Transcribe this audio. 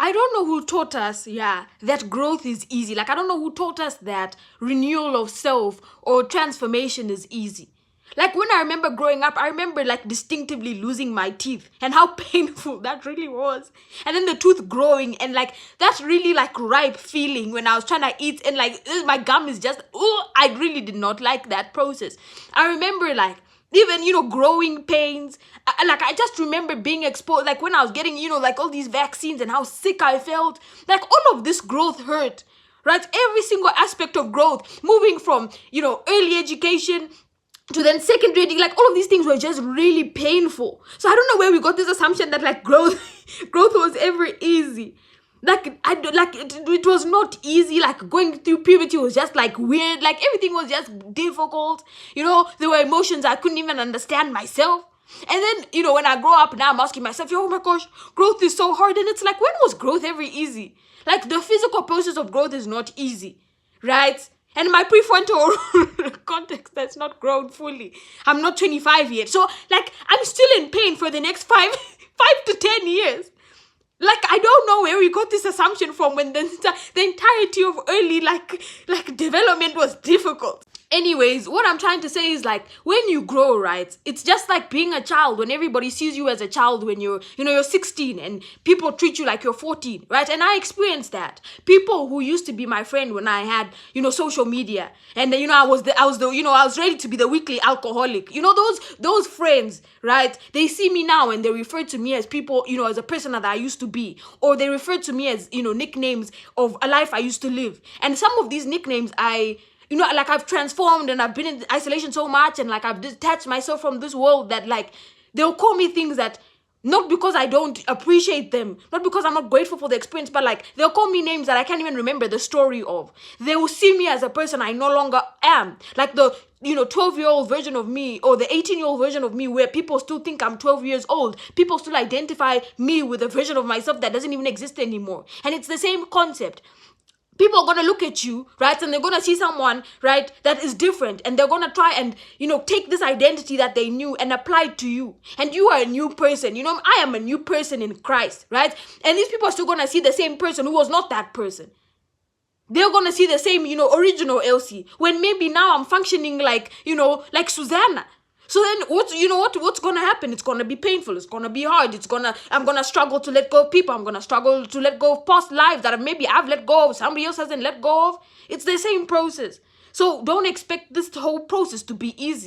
I don't know who taught us, that growth is easy. Like, I don't know who taught us that renewal of self or transformation is easy. Like, when I remember growing up, I remember, like, distinctively losing my teeth and how painful that really was. And then the tooth growing and, like, that really, like, ripe feeling when I was trying to eat and, like, my gum is just, I really did not like that process. I remember, like, even, growing pains. I just remember being exposed, like, when I was getting, like, all these vaccines and how sick I felt. Like, all of this growth hurt, right? Every single aspect of growth, moving from, early education to then secondary, like, all of these things were just really painful. So I don't know where we got this assumption that, like, growth was ever easy. Like, it was not easy. Like, going through puberty was just, like, weird. Like, everything was just difficult. There were emotions I couldn't even understand myself. And then, when I grow up now, I'm asking myself, oh my gosh, growth is so hard. And it's like, when was growth ever easy? Like, the physical process of growth is not easy, right? And my prefrontal context that's not grown fully. I'm not 25 yet. So, like, I'm still in pain for the next 5 to 10 years. Like, I don't know where we got this assumption from when the entirety of early, like development was difficult. Anyways, what I'm trying to say is, like, when you grow, right, it's just like being a child. When everybody sees you as a child when you're 16 and people treat you like you're 14, right? And I experienced that. People who used to be my friend when I had, social media, and then, I was ready to be the weekly alcoholic. Those friends, right? They see me now and they refer to me as people, as a person that I used to be, or they refer to me as, nicknames of a life I used to live. And some of these nicknames like, I've transformed and I've been in isolation so much and, like, I've detached myself from this world that, like, they'll call me things that, not because I don't appreciate them, not because I'm not grateful for the experience, but, like, they'll call me names that I can't even remember the story of. They will see me as a person I no longer am. Like the, 12-year-old version of me or the 18-year-old version of me where people still think I'm 12 years old. People still identify me with a version of myself that doesn't even exist anymore. And it's the same concept. People are going to look at you, right, and they're going to see someone, right, that is different, and they're going to try and, take this identity that they knew and apply it to you, and you are a new person. I am a new person in Christ, right, and these people are still going to see the same person who was not that person. They're going to see the same, original Elsie, when maybe now I'm functioning like, like Susanna. So then what's going to happen? It's going to be painful. It's going to be hard. I'm going to struggle to let go of people. I'm going to struggle to let go of past lives that maybe I've let go of, somebody else hasn't let go of. It's the same process. So don't expect this whole process to be easy.